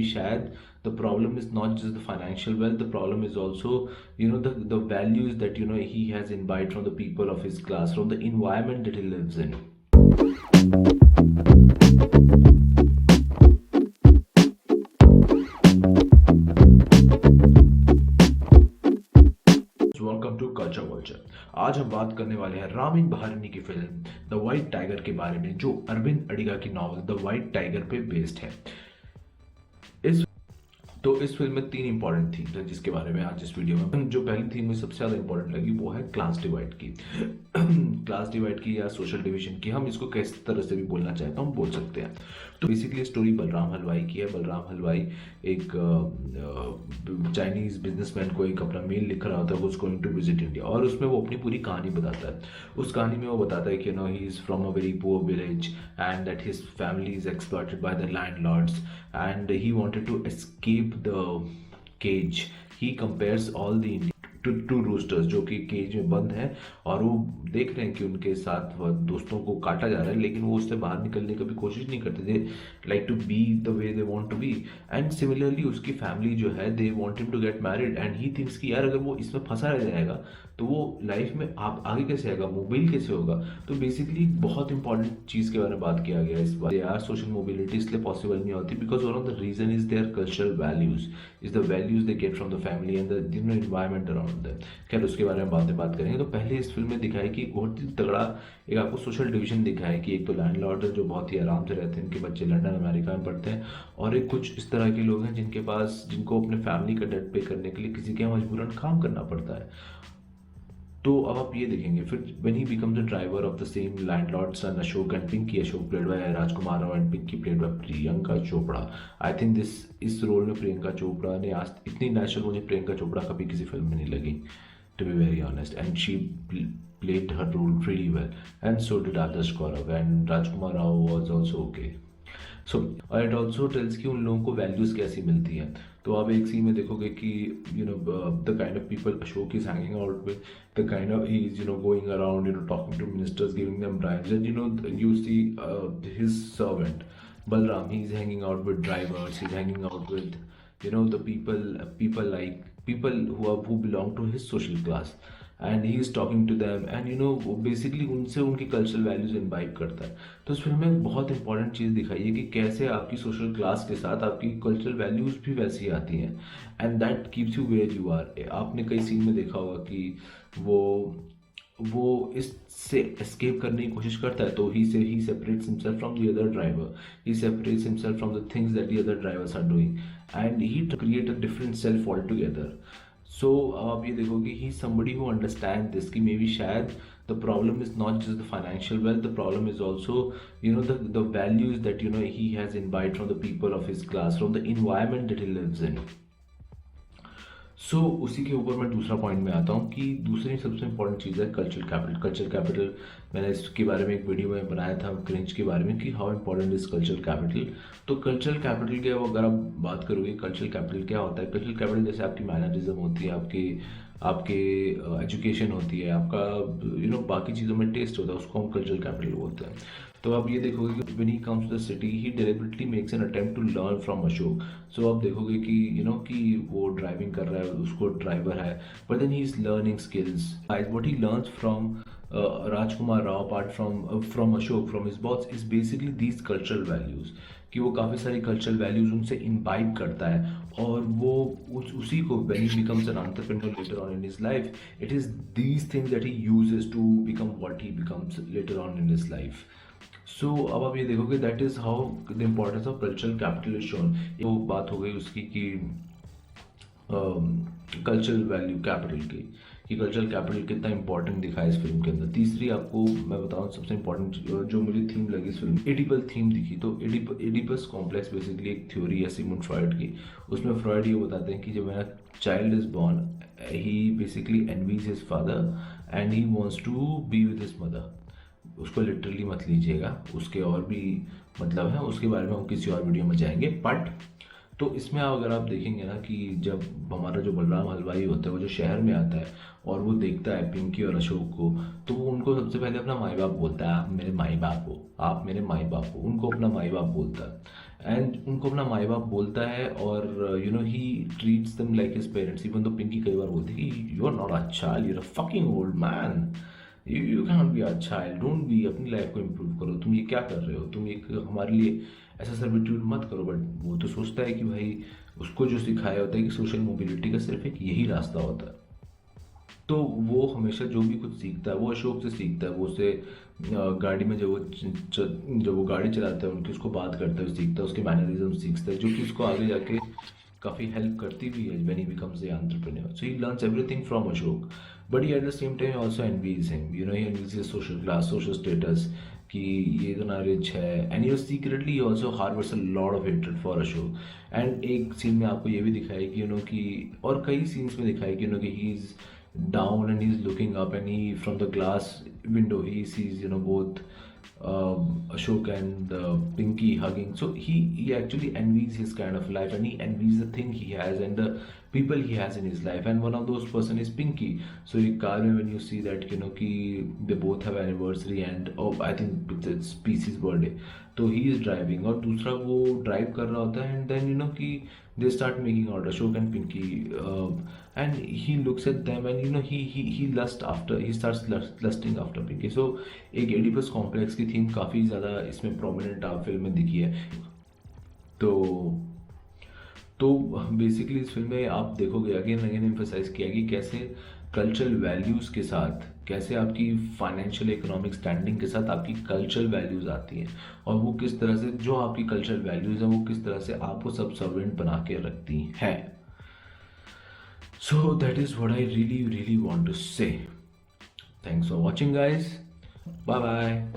maybe शायद the problem is not just the financial wealth, the problem is also the values that he has imbibed from the people of his class, from the environment that he lives in. Welcome to culture vulture. आज हम बात करने वाले हैं ramen बहारनी की film the white tiger के बारे में, जो अरविंद अडिगा की नॉवल द वाइट टाइगर पे बेस्ड है। इस फिल्म में 3 इंपॉर्टेंट थीम्स हैं जिसके बारे में आज इस वीडियो में, जो पहली थीम मुझे सबसे ज़्यादा इंपॉर्टेंट लगी वो है क्लास डिवाइड की। क्लास डिवाइड की या सोशल डिवीजन की, हम इसको किस तरह से भी बोलना चाहे तो हम बोल सकते हैं। तो बेसिकली स्टोरी बलराम हलवाई की है। बलराम हलवाई एक चाइनीज़ बिजनेसमैन को एक अपना मेल लिख रहा होता है, वो गोइंग टू विजिट इंडिया, और उसमें वो अपनी पूरी कहानी बताता है। उस कहानी में वो बताता है कि he is from a very poor village and that his family is exploited by the landlords and he wanted to escape the cage. He compares all the two roosters जो कि केज में बंद है, और वो देख रहे हैं कि उनके साथ दोस्तों को काटा जा रहा है, लेकिन वो उससे बाहर निकलने की भी कोशिश नहीं करते। They like to be the way they want to be. And similarly उसकी फैमिली जो है, they want him to get married and he thinks कि यार अगर वो इसमें फंसा रह जाएगा तो वो लाइफ में आप आगे कैसे आएगा, मोबाइल कैसे होगा। तो बेसिकली बहुत इंपॉर्टेंट चीज़ के बारे में बात किया गया इस बार। यार सोशल मोबिलिटी इसलिए पॉसिबल नहीं होती because one of the reason is their cultural values, is the values they get from the family and the environment around them. खैर उसके बारे में बाद में बात करेंगे। तो पहले इस फिल्म में दिखाया कि बहुत ही तगड़ा एक आपको सोशल डिवीजन दिखाया कि एक तो लैंडलॉर्ड है जो बहुत ही आराम से रहते हैं, उनके बच्चे लंदन अमेरिका में पढ़ते हैं, और एक कुछ इस तरह के लोग हैं जिनको अपने फैमिली का डेट पे करने के लिए किसी के यहाँ मजबूरन काम करना पड़ता है। तो अब आप ये देखेंगे फिर when he becomes the driver of the same landlord son Ashok and Pinky Ashok played by Rajkummar Rao and Pinky played by Priyanka Chopra. I think इस रोल में प्रियंका चोपड़ा ने आज इतनी नेचुरल मुझे प्रियंका चोपड़ा कभी किसी फिल्म में नहीं लगी, to be very honest, and she played her role really well, and so did Adarsh Gaurav, and Rajkumar Rao was also okay. सो और इट ऑल्सो टेल्स कि उन लोगों को वैल्यूज़ कैसी मिलती हैं। तो आप एक सीन में देखोगे कि the kind of people Ashok is hanging out with, the kind of he is going around talking to ministers, giving them bribes, and you see his servant Balram, he is hanging out with drivers, he's hanging out with the people who belong to his social class, and he is talking to them, and वो basically उनसे उनकी cultural values imbibe करता है। तो उस film में बहुत important चीज़ दिखाई है कि कैसे आपकी सोशल क्लास के साथ आपकी कल्चरल वैल्यूज भी वैसी आती हैं, and that keeps you where you are. आपने कई सीन में देखा होगा कि वो इससे एस्केप करने की कोशिश करता है, तो he separates himself from the other driver, he separates himself from the things that the other drivers are doing, and he create a different self all together. So आप ये देखोगे he somebody who understand this कि may be शायद the problem is not just the financial wealth, the problem is also the values that he has imbibed from the people of his class, from the environment that he lives in. So उसी के ऊपर मैं दूसरा point में आता हूँ कि दूसरी सबसे इंपॉर्टेंट चीज़ है कल्चरल कैपिटल। कल्चरल कैपिटल मैंने इसके बारे में एक वीडियो में बनाया था क्रिंज के बारे में कि how important is cultural capital. तो कल्चरल कैपिटल के अगर आप बात करोगे कल्चरल कैपिटल क्या होता है, कल्चरल कैपिटल जैसे आपकी मैनरिज्म होती है, आपके एजुकेशन होती है, आपका बाकी चीज़ों में टेस्ट होता है, उसको हम कल्चरल कैपिटल बोलते हैं। तो आप ये देखोगे कि when he comes to the city he deliberately makes an attempt to learn from Ashok. So आप देखोगे कि कि वो ड्राइविंग कर रहा है, उसको ड्राइवर है, but then he is learning skills. What he learns from Rajkummar Rao apart from Ashok, from his boss, is basically these cultural values, कि वो काफ़ी सारी कल्चरल वैल्यूज़ उनसे इम्बाइब करता है, और वो उसी को when he becomes an entrepreneur later on in his life, it is these things that he uses to become what he becomes later on in his life. So अब आप ये देखोगे that is how the importance of cultural capital is shown. वो बात हो गई उसकी कि कल्चरल वैल्यू कैपिटल की, कि कल्चरल कैपिटल कितना इंपॉर्टेंट दिखा है इस फिल्म के अंदर। तीसरी आपको मैं बताऊं सबसे इंपॉर्टेंट जो मुझे थीम लगी इस फिल्म, एडिपल थीम दिखी। तो एडिपस कॉम्प्लेक्स बेसिकली एक थ्योरी है सिगमुंड फ्रॉइड की। उसमें फ्रॉइड ये बताते हैं कि जब मेरा child is born he basically envies his father and he wants to be with his mother. उसको लिटरली मत लीजिएगा, उसके और भी मतलब है, उसके बारे में हम किसी और वीडियो में जाएंगे। बट तो इसमें अगर आप देखेंगे ना कि जब हमारा जो बलराम हलवाई होता है वो जो शहर में आता है और वो देखता है पिंकी और अशोक को, तो वो उनको सबसे पहले अपना माई बाप बोलता है, आप मेरे माई बाप हो, आप मेरे माई बाप हो, उनको अपना माई बाप बोलता है। एंड उनको अपना माई बाप बोलता है और you know he treats them like his parents. Even तो पिंकी कई बार बोलती है कि you are not a child, you are a fucking old man, you can not be a child, don't be, अपनी लाइफ को इम्प्रूव करो, तुम ये क्या कर रहे हो, तुम एक हमारे लिए ऐसा सर्विट्यूड मत करो। बट वो तो सोचता है कि भाई उसको जो सिखाया होता है कि सोशल मोबिलिटी का सिर्फ एक यही रास्ता होता है। तो वो हमेशा जो भी कुछ सीखता है वो अशोक से सीखता है। वो उसे गाड़ी में जब वो गाड़ी चलाता है उनकी उसको बात करता है सीखता है, उसके मैनरिज्म सीखता है, जो कि उसको आगे जाके काफ़ी हेल्प करती भी है when he becomes a entrepreneur. So he learns everything from Ashok, but he at the same time also envies him, you know he envies his social class, social status, कि ये इतना रिच है। And you secretly also harbours a lot of hatred for Ashok. And एक scene में आपको ये भी दिखाया कि यू नो कि, और कई सीन्स में दिखाया कि यू नो कि he is down and he's looking up and he from the glass window he sees, you know, both Ashok and Pinky hugging. So he actually envies his kind of life, and he envies the thing he has and the people he has in his life, and one of those person is Pinky. So in car mein when you see that, you know, ki they both have anniversary and I think it's PC's birthday, तो he is driving और दूसरा वो drive कर रहा होता है। And then you know कि they start making out Ashok and Pinki, and he looks at them and you know he lust after, he starts lusting after Pinki. So एक एडिपस कॉम्प्लेक्स की थीम काफ़ी ज़्यादा इसमें प्रोमिनेंट आप फिल्म में दिखी है। तो बेसिकली इस फिल्म में आप देखोगे अगेन अगेन एम्फेसाइज किया कि कैसे कल्चरल वैल्यूज़ के साथ, कैसे आपकी फाइनेंशियल इकोनॉमिक स्टैंडिंग के साथ आपकी कल्चरल वैल्यूज़ आती हैं, और वो किस तरह से जो आपकी कल्चरल वैल्यूज़ हैं वो किस तरह से आपको सबसर्वेंट बना के रखती हैं। So that is what I really really want to say. Thanks for watching guys, bye bye.